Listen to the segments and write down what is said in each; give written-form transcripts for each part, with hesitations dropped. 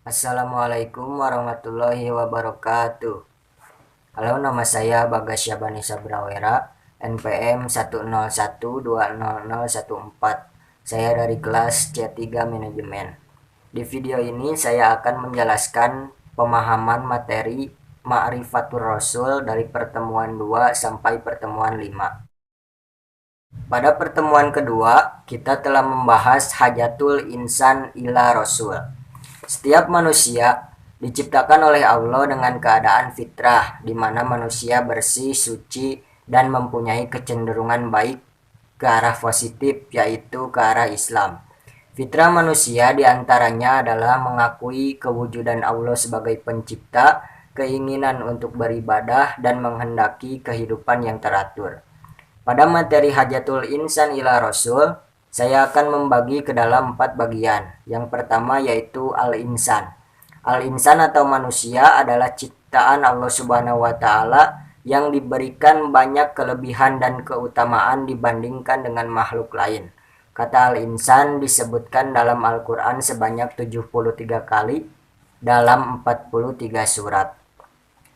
Assalamualaikum warahmatullahi wabarakatuh. Halo, nama saya Bagas Syabani Sabrawera, NPM 101200014. Saya dari kelas C3 Manajemen. Di video ini saya akan menjelaskan pemahaman materi Ma'rifatul Rasul dari pertemuan 2 sampai pertemuan 5. Pada pertemuan kedua, kita telah membahas Hajatul Insan ila Rasul. Setiap manusia diciptakan oleh Allah dengan keadaan fitrah, di mana manusia bersih, suci, dan mempunyai kecenderungan baik ke arah positif, yaitu ke arah Islam. Fitrah manusia diantaranya adalah mengakui kewujudan Allah sebagai pencipta, keinginan untuk beribadah, dan menghendaki kehidupan yang teratur. Pada materi Hajatul Insan ila Rasul, saya akan membagi ke dalam 4 bagian. Yang pertama yaitu Al-Insan. Al-Insan atau manusia adalah ciptaan Allah Subhanahu wa Ta'ala yang diberikan banyak kelebihan dan keutamaan dibandingkan dengan makhluk lain. Kata Al-Insan disebutkan dalam Al-Quran sebanyak 73 kali dalam 43 surat.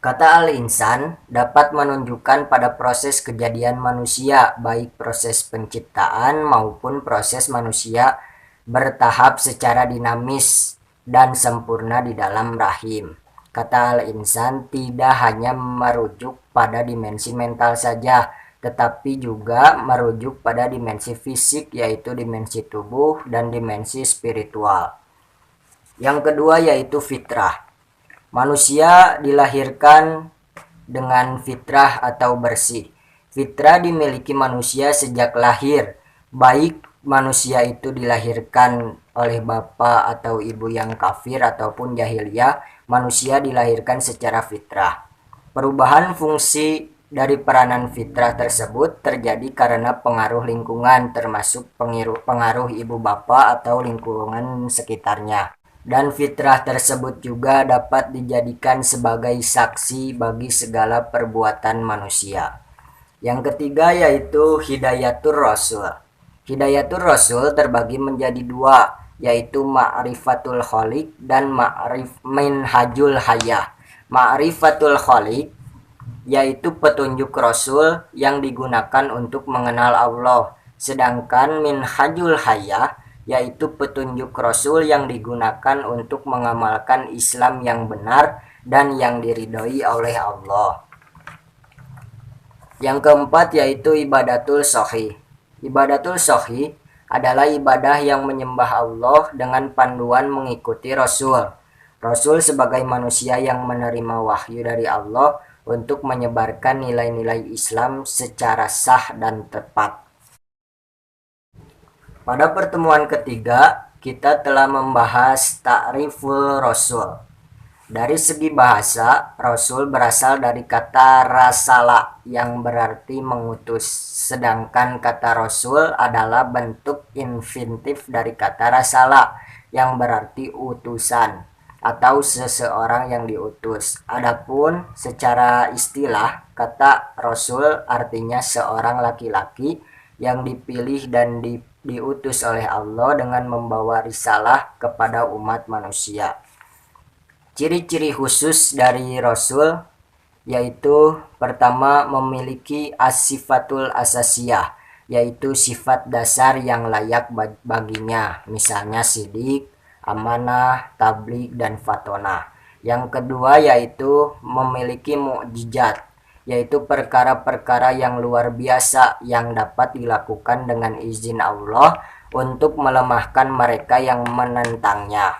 Kata Al-Insan dapat menunjukkan pada proses kejadian manusia, baik proses penciptaan maupun proses manusia bertahap secara dinamis dan sempurna di dalam rahim. Kata Al-Insan tidak hanya merujuk pada dimensi mental saja, tetapi juga merujuk pada dimensi fisik, yaitu dimensi tubuh dan dimensi spiritual. Yang kedua yaitu fitrah. Manusia dilahirkan dengan fitrah atau bersih. Fitrah dimiliki manusia sejak lahir, baik manusia itu dilahirkan oleh bapak atau ibu yang kafir ataupun jahiliyah, manusia dilahirkan secara fitrah. Perubahan fungsi dari peranan fitrah tersebut terjadi karena pengaruh lingkungan, termasuk pengaruh ibu bapak atau lingkungan sekitarnya. Dan fitrah tersebut juga dapat dijadikan sebagai saksi bagi segala perbuatan manusia. Yang ketiga yaitu Hidayatul Rasul. Hidayatul Rasul terbagi menjadi 2, yaitu Ma'rifatul Khaliq dan Minhajul Hayah. Ma'rifatul Khaliq yaitu petunjuk Rasul yang digunakan untuk mengenal Allah, sedangkan Minhajul Hayah yaitu petunjuk Rasul yang digunakan untuk mengamalkan Islam yang benar dan yang diridhoi oleh Allah. Yang keempat yaitu Ibadatul Shahih. Ibadatul Shahih adalah ibadah yang menyembah Allah dengan panduan mengikuti Rasul. Rasul sebagai manusia yang menerima wahyu dari Allah untuk menyebarkan nilai-nilai Islam secara sah dan tepat. Pada pertemuan ketiga, kita telah membahas Ta'riful Rasul. Dari segi bahasa, Rasul berasal dari kata rasala yang berarti mengutus, sedangkan kata Rasul adalah bentuk infinitif dari kata rasala yang berarti utusan atau seseorang yang diutus. Adapun secara istilah, kata Rasul artinya seorang laki-laki yang dipilih dan diutus oleh Allah dengan membawa risalah kepada umat manusia. Ciri-ciri khusus dari Rasul yaitu pertama memiliki as-sifatul asasiyah, yaitu sifat dasar yang layak baginya, misalnya sidik, amanah, tabligh, dan fatonah. Yang kedua yaitu memiliki mukjizat, yaitu perkara-perkara yang luar biasa yang dapat dilakukan dengan izin Allah untuk melemahkan mereka yang menentangnya.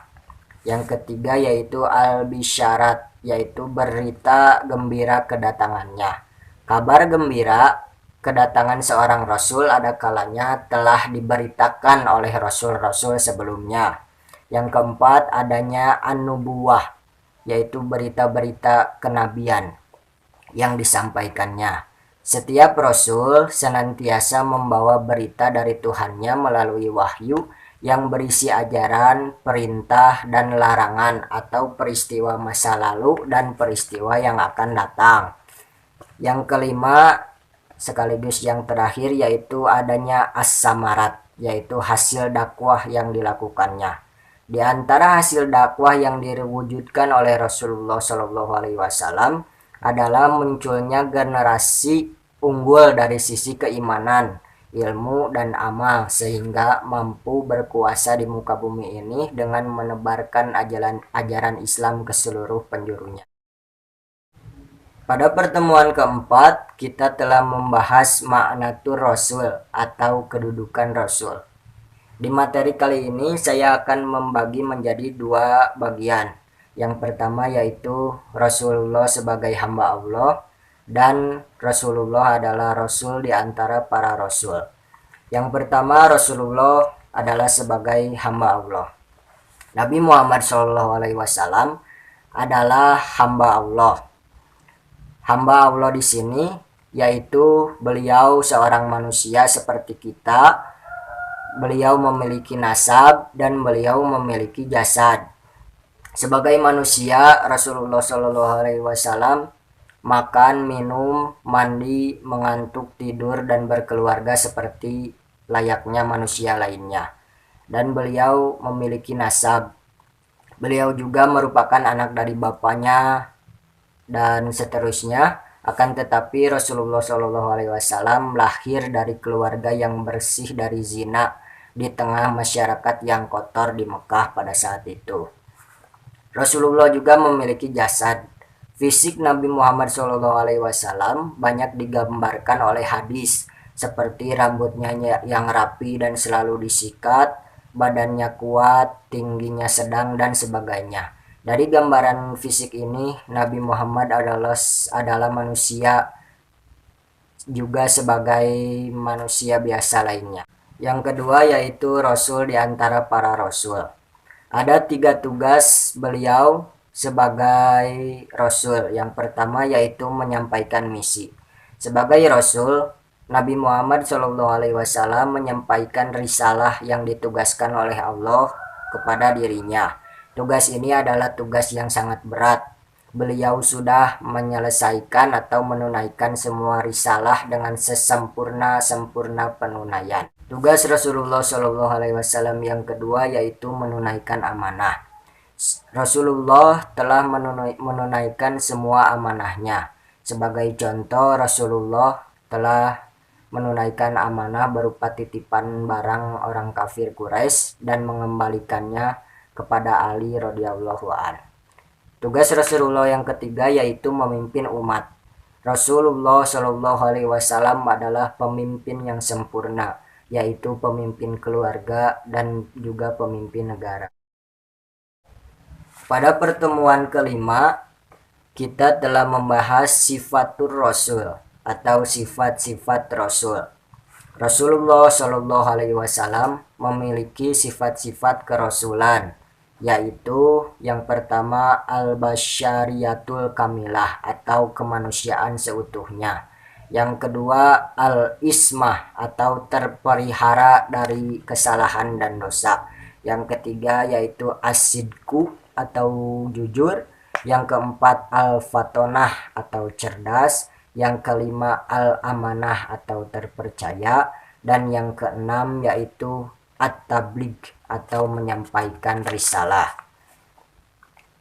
Yang ketiga yaitu al-bisyarat, yaitu berita gembira kedatangannya. Kabar gembira kedatangan seorang rasul ada kalanya telah diberitakan oleh rasul-rasul sebelumnya. Yang keempat adanya an-nubuwah, yaitu berita-berita kenabian yang disampaikannya. Setiap rasul senantiasa membawa berita dari Tuhannya melalui wahyu yang berisi ajaran, perintah, dan larangan atau peristiwa masa lalu dan peristiwa yang akan datang. Yang kelima sekaligus yang terakhir yaitu adanya as-samarat, yaitu hasil dakwah yang dilakukannya. Di antara hasil dakwah yang diwujudkan oleh Rasulullah Shallallahu Alaihi Wasallam adalah munculnya generasi unggul dari sisi keimanan, ilmu, dan amal, sehingga mampu berkuasa di muka bumi ini dengan menebarkan ajaran Islam ke seluruh penjurunya. Pada pertemuan keempat, kita telah membahas maknatur Rasul atau kedudukan Rasul. Di materi kali ini saya akan membagi menjadi dua bagian. Yang pertama yaitu Rasulullah sebagai hamba Allah dan Rasulullah adalah Rasul di antara para Rasul. Yang pertama, Rasulullah adalah sebagai hamba Allah. Nabi Muhammad SAW adalah hamba Allah. Hamba Allah di sini yaitu beliau seorang manusia seperti kita. Beliau memiliki nasab dan beliau memiliki jasad. Sebagai manusia, Rasulullah SAW makan, minum, mandi, mengantuk, tidur, dan berkeluarga seperti layaknya manusia lainnya. Dan beliau memiliki nasab. Beliau juga merupakan anak dari bapaknya dan seterusnya. Akan tetapi Rasulullah SAW lahir dari keluarga yang bersih dari zina di tengah masyarakat yang kotor di Mekah pada saat itu. Rasulullah juga memiliki jasad. Fisik Nabi Muhammad SAW banyak digambarkan oleh hadis, seperti rambutnya yang rapi dan selalu disikat, badannya kuat, tingginya sedang, dan sebagainya. Dari gambaran fisik ini, Nabi Muhammad adalah manusia juga sebagai manusia biasa lainnya. Yang kedua yaitu Rasul di antara para Rasul. Ada 3 tugas beliau sebagai Rasul. Yang pertama yaitu menyampaikan misi. Sebagai Rasul, Nabi Muhammad SAW menyampaikan risalah yang ditugaskan oleh Allah kepada dirinya. Tugas ini adalah tugas yang sangat berat. Beliau sudah menyelesaikan atau menunaikan semua risalah dengan sesempurna penunaian. Tugas Rasulullah SAW yang kedua yaitu menunaikan amanah. Rasulullah telah menunaikan semua amanahnya. Sebagai contoh, Rasulullah telah menunaikan amanah berupa titipan barang orang kafir Quraisy dan mengembalikannya kepada Ali radhiyallahu anhu. Tugas Rasulullah yang ketiga yaitu memimpin umat. Rasulullah SAW adalah pemimpin yang sempurna, yaitu pemimpin keluarga dan juga pemimpin negara. Pada pertemuan kelima, kita telah membahas sifatur Rasul atau sifat-sifat Rasul. Rasulullah SAW memiliki sifat-sifat kerasulan, yaitu yang pertama al-basyariyatul kamilah atau kemanusiaan seutuhnya. Yang kedua al-ismah atau terpelihara dari kesalahan dan dosa. Yang ketiga yaitu as-sidku atau jujur. Yang keempat al-fatonah atau cerdas. Yang kelima al-amanah atau terpercaya. Dan yang keenam yaitu at-tabligh atau menyampaikan risalah.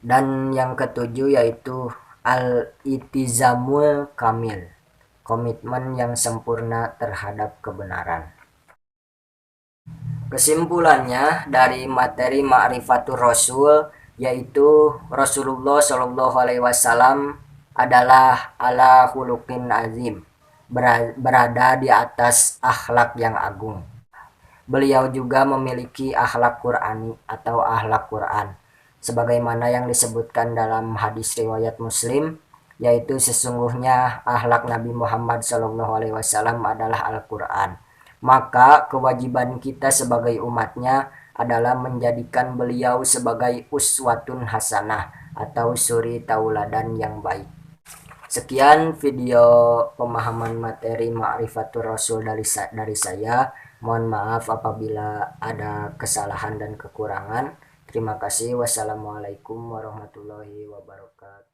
Dan yang ketujuh yaitu al-itizamul kamil, komitmen yang sempurna terhadap kebenaran. Kesimpulannya dari materi Ma'rifatur Rasul yaitu Rasulullah SAW adalah ala khuluqin azim, berada di atas akhlak yang agung. Beliau juga memiliki akhlak Qur'ani atau akhlak Qur'an, sebagaimana yang disebutkan dalam hadis riwayat Muslim, yaitu sesungguhnya akhlak Nabi Muhammad SAW adalah Al-Quran. Maka kewajiban kita sebagai umatnya adalah menjadikan beliau sebagai uswatun hasanah atau suri tauladan yang baik. Sekian video pemahaman materi Ma'rifatur Rasul dari saya. Mohon maaf apabila ada kesalahan dan kekurangan. Terima kasih. Wassalamualaikum warahmatullahi wabarakatuh.